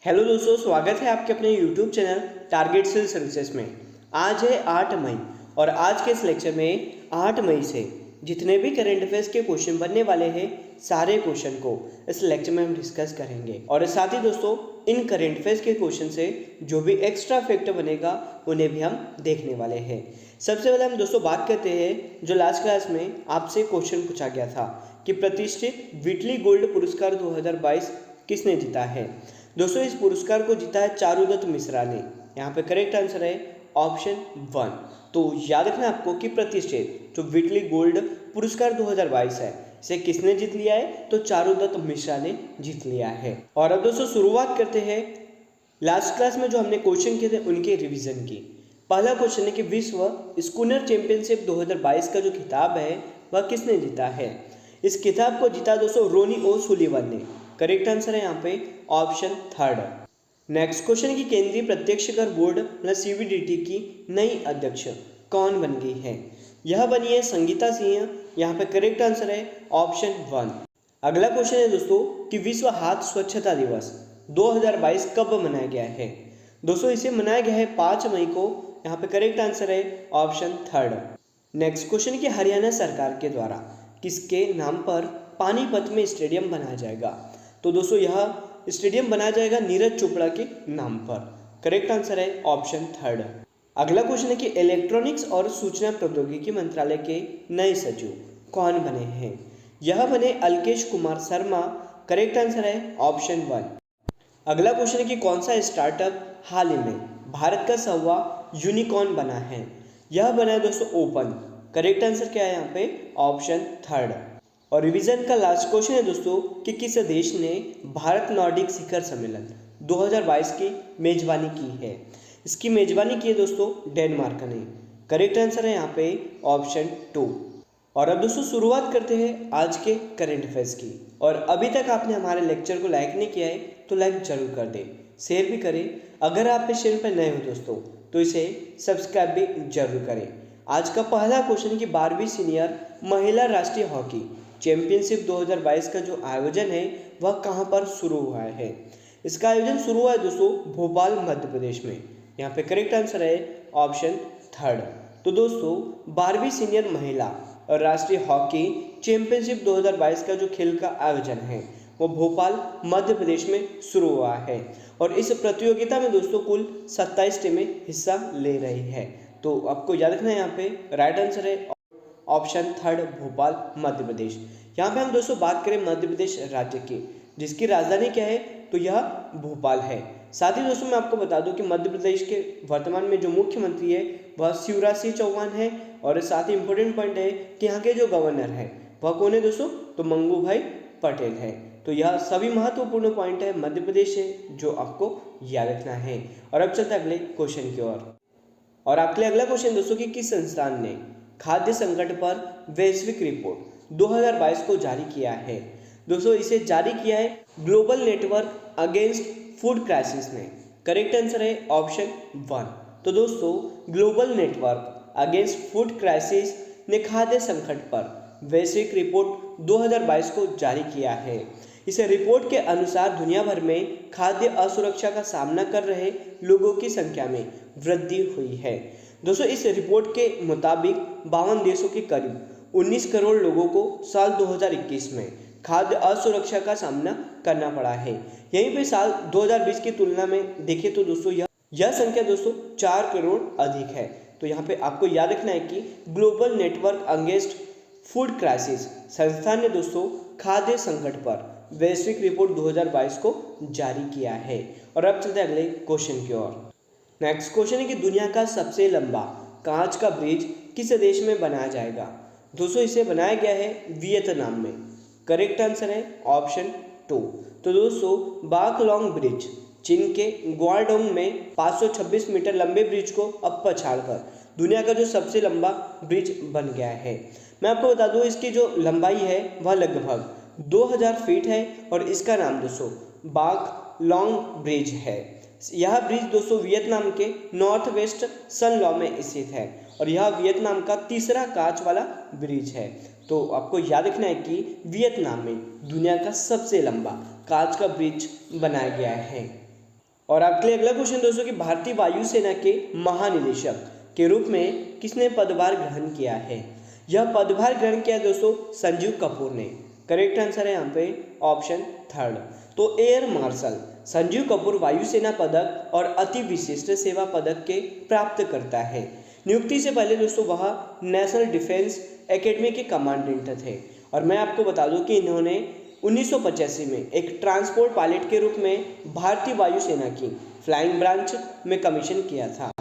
Hello दोस्तों, स्वागत है आपके अपने YouTube channel target sale services में। आज है 8 मई और आज के इस लेक्चर में 8 मई से जितने भी करंट अफेयर्स के क्वेश्चन बनने वाले हैं सारे क्वेश्चन को इस लेक्चर में हम डिस्कस करेंगे। और साथ ही दोस्तों इन करंट अफेयर्स के क्वेश्चन से जो भी एक्स्ट्रा फैक्ट बनेगा उन्हें भी हम देखने वाले हैं। सबसे पहले हम दोस्तों बात करते हैं जो लास्ट क्लास में आपसे क्वेश्चन पूछा गया था कि प्रतिष्ठित व्हिटली गोल्ड पुरस्कार 2022 किसने जीता है। दोस्तों इस पुरस्कार को जीता है चारुदत्त मिश्रा ने। यहाँ पे करेक्ट आंसर है ऑप्शन 1। तो याद रखना आपको कि प्रतिष्ठित जो व्हिटली गोल्ड पुरस्कार 2022 है इसे किसने जीत लिया है, तो चारुदत्त मिश्रा ने जीत लिया है। और अब दोस्तों शुरुआत करते हैं लास्ट क्लास में जो हमने क्वेश्चन किए थे उनके रिवीजन की। पहला क्वेश्चन है कि विश्व स्कूनर चैंपियनशिप 2022 का जो खिताब है वह किसने जीता है। इस खिताब को जीता दोस्तों रोनी ओ सुलिवन ने। करेक्ट आंसर है यहाँ पे ऑप्शन 3। नेक्स्ट क्वेश्चन की केंद्रीय प्रत्यक्ष कर बोर्ड मतलब सीबीडीटी की नई अध्यक्ष कौन बन गई है। यह बनी है संगीता सिंह। यहाँ पे करेक्ट आंसर है ऑप्शन 1। अगला क्वेश्चन है दोस्तों कि विश्व हाथ स्वच्छता दिवस 2022 कब मनाया गया है। दोस्तों इसे मनाया गया है 5 मई को। यहाँ पे करेक्ट आंसर है ऑप्शन 3। नेक्स्ट क्वेश्चन की हरियाणा सरकार के द्वारा किसके नाम पर पानीपत में स्टेडियम बनाया जाएगा। तो दोस्तों यह स्टेडियम बनाया जाएगा नीरज चोपड़ा के नाम पर। करेक्ट आंसर है ऑप्शन 3। अगला क्वेश्चन है कि इलेक्ट्रॉनिक्स और सूचना प्रौद्योगिकी मंत्रालय के नए सचिव कौन बने हैं। यह बने अलकेश कुमार शर्मा। करेक्ट आंसर है ऑप्शन 1। अगला क्वेश्चन है कि कौन सा स्टार्टअप हाल ही में भारत का 100वां यूनिकॉर्न बना है। यह बना है दोस्तों ओपन। करेक्ट आंसर क्या है यहाँ पे ऑप्शन 3। और रिवीजन का लास्ट क्वेश्चन है दोस्तों कि किस देश ने भारत नॉर्डिक शिखर सम्मेलन 2022 की मेजबानी की है। इसकी मेजबानी की है दोस्तों डेनमार्क ने। करेक्ट आंसर है यहाँ पे ऑप्शन 2। और अब दोस्तों शुरुआत करते हैं आज के करंट अफेयर्स की। और अभी तक आपने हमारे लेक्चर को लाइक नहीं किया है तो लाइक जरूर कर दें, शेयर भी करें। अगर आप इस चैनल पर नए हो दोस्तों तो इसे सब्सक्राइब भी जरूर करें। आज का पहला क्वेश्चन कि 12वीं सीनियर महिला राष्ट्रीय हॉकी चैंपियनशिप 2022 का जो आयोजन है वह कहाँ पर शुरू हुआ है। इसका आयोजन शुरू हुआ है दोस्तों भोपाल मध्य प्रदेश में। यहाँ पे करेक्ट आंसर है ऑप्शन 3। तो दोस्तों 12वीं सीनियर महिला और राष्ट्रीय हॉकी चैंपियनशिप 2022 का जो खेल का आयोजन है वो भोपाल मध्य प्रदेश में शुरू हुआ है। और इस प्रतियोगिता में दोस्तों कुल 27 टीमें हिस्सा ले रही है। तो आपको याद रखना है यहाँ पे राइट आंसर है ऑप्शन 3 भोपाल मध्य प्रदेश। यहाँ पे हम दोस्तों बात करें मध्य प्रदेश राज्य की जिसकी राजधानी क्या है, तो यह भोपाल है। साथ ही दोस्तों मैं आपको बता दूं कि मध्य प्रदेश के वर्तमान में जो मुख्यमंत्री है वह शिवराज सिंह चौहान है। और साथ ही इंपॉर्टेंट पॉइंट है कि यहाँ के जो गवर्नर है वह कौन है दोस्तों, तो मंगू भाई पटेल है। तो यह सभी महत्वपूर्ण पॉइंट है मध्य प्रदेश से जो आपको याद रखना है। और अब चलते हैं अगले क्वेश्चन की ओर। और आपके लिए अगला क्वेश्चन दोस्तों कि किस संस्थान ने खाद्य संकट पर वैश्विक रिपोर्ट 2022 को जारी किया है। दोस्तों इसे जारी किया है global network against food crisis ने। करेक्ट आंसर है ऑप्शन 1। तो दोस्तों global network against food crisis ने खाद्य संकट पर वैश्विक रिपोर्ट 2022 को जारी किया है। इस रिपोर्ट के अनुसार दुनिया भर में खाद्य असुरक्षा का सामना कर रहे लोगों की संख्या में वृद्धि हुई है। दोस्तों इस रिपोर्ट के मुताबिक 52 देशों के करीब 19 करोड़ लोगों को साल 2021 में खाद्य असुरक्षा का सामना करना पड़ा है। यहीं पे साल 2020 की तुलना में देखें तो दोस्तों यह संख्या दोस्तों 4 करोड़ अधिक है। तो यहाँ पे आपको याद रखना है कि global network against food crisis संस्थान ने दोस्तों खाद्य संकट पर वैश्विक रिपोर्ट 2022 को जारी किया है। और अब चलते हैं अगले क्वेश्चन की ओर। नेक्स्ट क्वेश्चन है कि दुनिया का सबसे लंबा कांच का ब्रिज किस देश में बनाया जाएगा। दोस्तों इसे बनाया गया है वियतनाम में। करेक्ट आंसर है ऑप्शन 2। तो दोस्तों बाक लॉन्ग ब्रिज चीन के ग्वाडोंग में 526 मीटर लंबे ब्रिज को अब पछाड़कर दुनिया का जो सबसे लंबा ब्रिज बन गया है। मैं आपको बता दूं इसकी जो लंबाई है वह लगभग 2000 फीट है। और इसका नाम दोस्तों बाक लॉन्ग ब्रिज है। यह ब्रिज दोस्तों वियतनाम के नॉर्थ वेस्ट सन लॉ में स्थित है। और यह वियतनाम का तीसरा कांच वाला ब्रिज है। तो आपको याद रखना है कि वियतनाम में दुनिया का सबसे लंबा कांच का ब्रिज बनाया गया है। और आपके लिए अगला क्वेश्चन दोस्तों कि भारतीय वायुसेना के महानिदेशक के रूप में किसने पदभार ग्रहण किया है? यह पदभार ग्रहण किया दोस्तों संजीव कपूर ने। करेक्ट आंसर है यहाँ पे ऑप्शन थर्ड। तो एयर मार्शल संजीव कपूर वायुसेना पदक और अति विशिष्ट सेवा पदक के प्राप्त करता है। नियुक्ति से पहले दोस्तों वह नेशनल डिफेंस एकेडमी के कमांडेंट थे। और मैं आपको बता दूं कि इन्होंने 1985 में एक ट्रांसपोर्ट पायलट के रूप में भारतीय वायुसेना की फ्लाइंग ब्रांच में कमीशन किया था।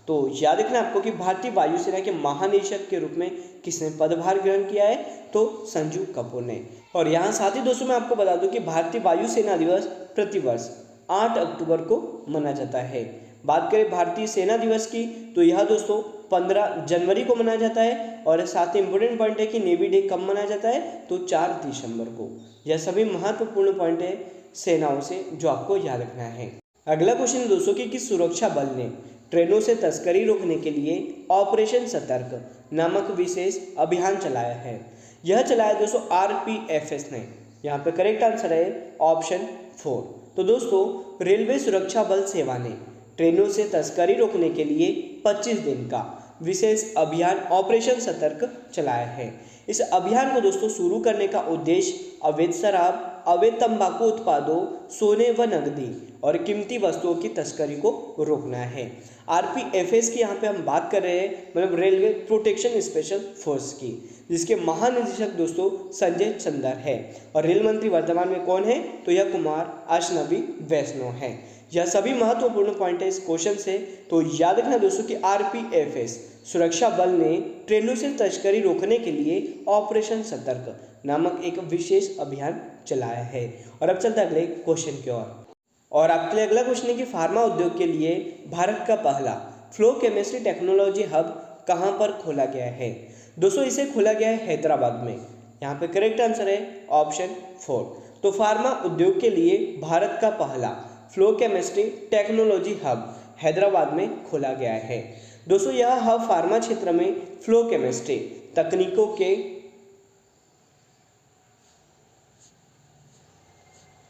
तो याद रखना आपको कि भारतीय वायुसेना के महानिदेशक के रूप में किसने पदभार ग्रहण किया है? तो संजीव कपूर ने। और यहाँ साथ ही दोस्तों मैं आपको बता दूं कि भारतीय वायुसेना दिवस प्रतिवर्ष 8 अक्टूबर को मनाया जाता है। बात करें भारतीय सेना दिवस की तो यह दोस्तों 15 जनवरी को मनाया जाता है। और साथ ही इंपॉर्टेंट पॉइंट है कि नेवी डे कब मनाया जाता है? तो 4 दिसंबर को। यह सभी महत्वपूर्ण पॉइंट है सेनाओं से जो आपको याद रखना है। अगला क्वेश्चन दोस्तों कि किस सुरक्षा बल ने ट्रेनों से तस्करी रोकने के लिए ऑपरेशन सतर्क नामक विशेष अभियान चलाया है? यह चलाया दोस्तों RPFS ने। यहाँ पे करेक्ट आंसर है ऑप्शन 4। तो दोस्तों रेलवे सुरक्षा बल सेवा ने ट्रेनों से तस्करी रोकने के लिए 25 दिन का विशेष अभियान ऑपरेशन सतर्क चलाया है। इस अभियान को दोस्तों शुरू करने का उद्देश्य अवैध शराब, अवैध तंबाकू उत्पादों, सोने व नकदी और कीमती वस्तुओं की तस्करी को रोकना है। RPFS की यहाँ पे हम बात कर रहे हैं, मतलब रेलवे प्रोटेक्शन स्पेशल फोर्स की, जिसके महानिदेशक दोस्तों संजय चंदर है। और रेल मंत्री वर्तमान में कौन है? तो यह कुमार अश्विनी वैष्णव है। यह सभी महत्वपूर्ण पॉइंट है इस क्वेश्चन से। तो याद रखना दोस्तों कि RPFS सुरक्षा बल ने ट्रेनों से तस्करी रोकने के लिए ऑपरेशन सतर्क नामक एक विशेष अभियान चलाया है। और अब चलते अगले क्वेश्चन की ओर। और आपके लिए अगला क्वेश्चन है कि फार्मा उद्योग के लिए भारत का पहला फ्लो केमिस्ट्री टेक्नोलॉजी हब कहाँ पर खोला गया है? दोस्तों इसे खोला गया है हैदराबाद में। यहाँ पे करेक्ट आंसर है ऑप्शन 4। तो फार्मा उद्योग के लिए भारत का पहला flow chemistry technology hub Hyderabad में खोला गया है। दोस्तों यह हब फार्मा क्षेत्र में फ्लो केमिस्ट्री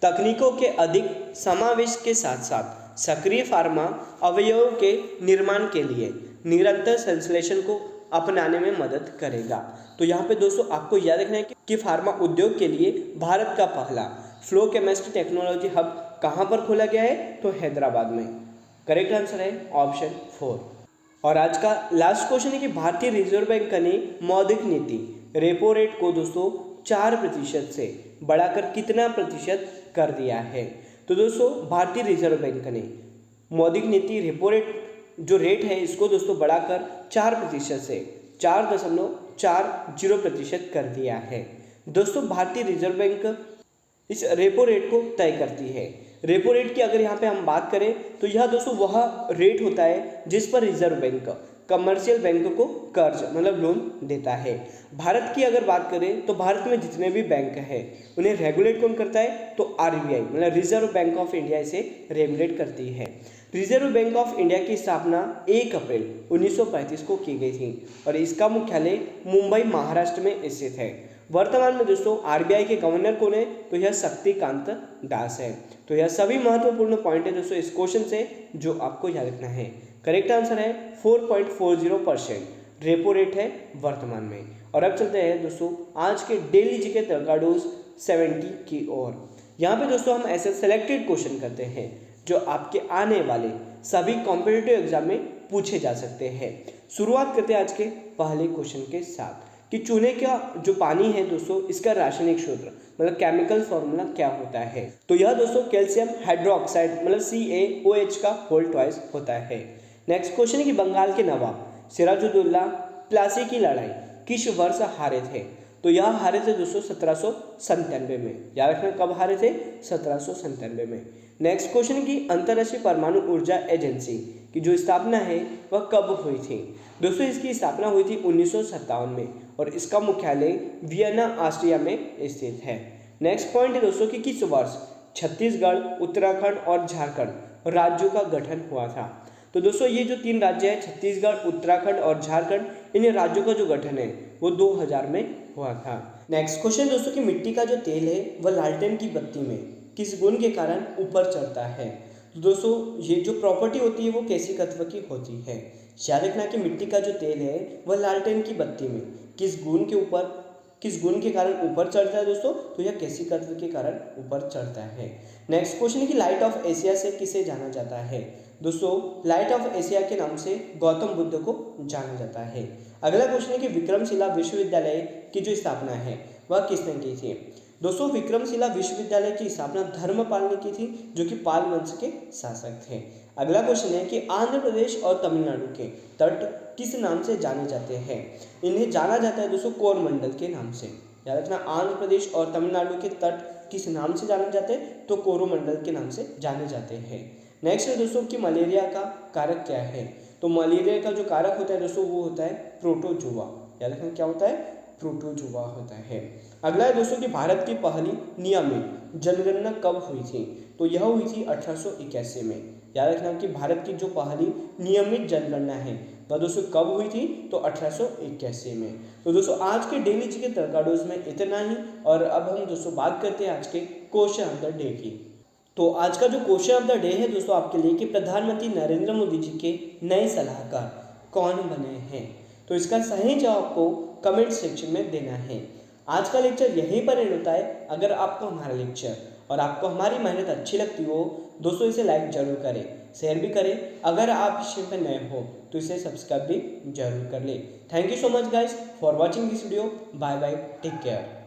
तकनीकों के अधिक समावेश के साथ साथ सक्रिय फार्मा अवयवों के निर्माण के लिए निरंतर संश्लेषण को अपनाने में मदद करेगा। तो यहाँ पे दोस्तों आपको याद रखना है कि फार्मा उद्योग के लिए भारत का पहला फ्लो केमिस्ट्री टेक्नोलॉजी हब कहाँ पर खोला गया है? तो हैदराबाद में। करेक्ट आंसर है ऑप्शन 4। और आज का लास्ट क्वेश्चन है कि भारतीय रिजर्व बैंक ने मौद्रिक नीति रेपो रेट को दोस्तों 4% से बढ़ाकर कितना प्रतिशत कर दिया है? तो दोस्तों भारतीय रिजर्व बैंक ने मौद्रिक नीति रेपो रेट जो रेट है इसको दोस्तों बढ़ाकर 4% से 4.40% कर दिया है। दोस्तों भारतीय रिजर्व बैंक इस रेपो रेट को तय करती है। रेपो रेट की अगर यहाँ पे हम बात करें तो यह दोस्तों वह रेट होता है जिस पर रिजर्व बैंक कमर्शियल बैंक को कर्ज मतलब लोन देता है। भारत की अगर बात करें तो भारत में जितने भी बैंक हैं उन्हें रेगुलेट कौन करता है? तो RBI मतलब रिजर्व बैंक ऑफ इंडिया इसे रेगुलेट करती है। रिजर्व बैंक ऑफ इंडिया की स्थापना 1 अप्रैल 1935 को की गई थी और इसका मुख्यालय मुंबई महाराष्ट्र में स्थित है। वर्तमान में दोस्तों RBI के गवर्नर कौन है? तो यह शक्तिकांत दास है। तो यह सभी महत्वपूर्ण पॉइंट है दोस्तों इस क्वेश्चन से जो आपको याद रखना है। करेक्ट आंसर है 4.40% रेपो रेट है वर्तमान में। और अब चलते हैं दोस्तों आज के डेली जीके तड़काडोज 70 की ओर। यहाँ पे दोस्तों हम ऐसे सेलेक्टेड क्वेश्चन करते हैं जो आपके आने वाले सभी कॉम्पिटिटिव एग्जाम में पूछे जा सकते हैं। शुरुआत करते हैं आज के पहले क्वेश्चन के साथ कि चूने का जो पानी है दोस्तों इसका रासायनिक सूत्र मतलब केमिकल फॉर्मूला क्या होता है? तो यह दोस्तों कैल्शियम हाइड्रोक्साइड मतलब CaOH का होल ट्वाइस होता है। नेक्स्ट क्वेश्चन है कि बंगाल के नवाब सिराजुद्दौला प्लासी की लड़ाई किस वर्ष हारे थे? तो यह हारे थे दोस्तों 1797 में। याद रखना कब हारे थे? 1797 में। नेक्स्ट क्वेश्चन की अंतर्राष्ट्रीय परमाणु ऊर्जा एजेंसी की जो स्थापना है वह कब हुई थी? दोस्तों इसकी स्थापना हुई थी 1957 में और इसका मुख्यालय वियना ऑस्ट्रिया में स्थित है। नेक्स्ट पॉइंट है दोस्तों कि किस वर्ष छत्तीसगढ़, उत्तराखंड और झारखंड राज्यों का गठन हुआ था? तो दोस्तों ये जो 3 राज्य है छत्तीसगढ़, उत्तराखंड और झारखंड, इन राज्यों का जो गठन है वो 2000 में हुआ था। नेक्स्ट क्वेश्चन दोस्तों कि मिट्टी का जो तेल है वह लालटेन की बत्ती में किस गुण के कारण ऊपर चढ़ता है? तो दोस्तों ये जो प्रॉपर्टी होती है वो कैसी तत्व की होती है? याद रखना कि मिट्टी का जो तेल है वह लालटेन की बत्ती में किस गुण के कारण ऊपर चढ़ता है दोस्तों? तो यह कैसी तत्व के कारण ऊपर चढ़ता है। नेक्स्ट क्वेश्चन है कि लाइट ऑफ एशिया से किसे जाना जाता है? दोस्तों लाइट ऑफ एशिया के नाम से गौतम बुद्ध को जाना जाता है। अगला क्वेश्चन है कि विक्रमशिला विश्वविद्यालय की जो स्थापना है वह किसने की थी? दोस्तों विक्रमशिला विश्वविद्यालय की स्थापना धर्मपाल ने की थी, जो कि पाल वंश के शासक थे। अगला क्वेश्चन है कि आंध्र प्रदेश और तमिलनाडु के तट किस नाम से जाने जाते हैं? इन्हें जाना जाता है दोस्तों कोरमंडल के नाम से। याद रखना आंध्र प्रदेश और तमिलनाडु के तट किस नाम से जाने जाते हैं? तो कोरोमंडल के नाम से जाने जाते हैं। नेक्स्ट है दोस्तों कि मलेरिया का कारक क्या है? तो मलेरिया का जो कारक होता है दोस्तों वो होता है प्रोटोजुआ। याद रखना क्या होता है? प्रोटोजुआ होता है। अगला है दोस्तों कि भारत की पहली नियमित जनगणना कब हुई थी? तो यह हुई थी 1881 में। याद रखना कि भारत की जो पहली नियमित जनगणना है वह दोस्तों कब हुई थी? तो 1881 में। तो दोस्तों आज के डेली जी के तड़काडोज में इतना ही, और अब हम दोस्तों बात करते हैं आज के क्वेश्चन ऑफ द डे की। तो आज का जो क्वेश्चन ऑफ द डे है दोस्तों आपके लिए कि प्रधानमंत्री नरेंद्र मोदी जी के नए सलाहकार कौन बने हैं? तो इसका सही जवाब आपको कमेंट सेक्शन में देना है। आज का लेक्चर यहीं पर एंड होता है। अगर आपको हमारा लेक्चर और आपको हमारी मेहनत अच्छी लगती हो दोस्तों इसे लाइक जरूर करें, शेयर भी करें। अगर आप इस चैनल पर नए हो तो इसे सब्सक्राइब भी जरूर कर लें। Thank you so much guys for watching this video. Bye bye, take care.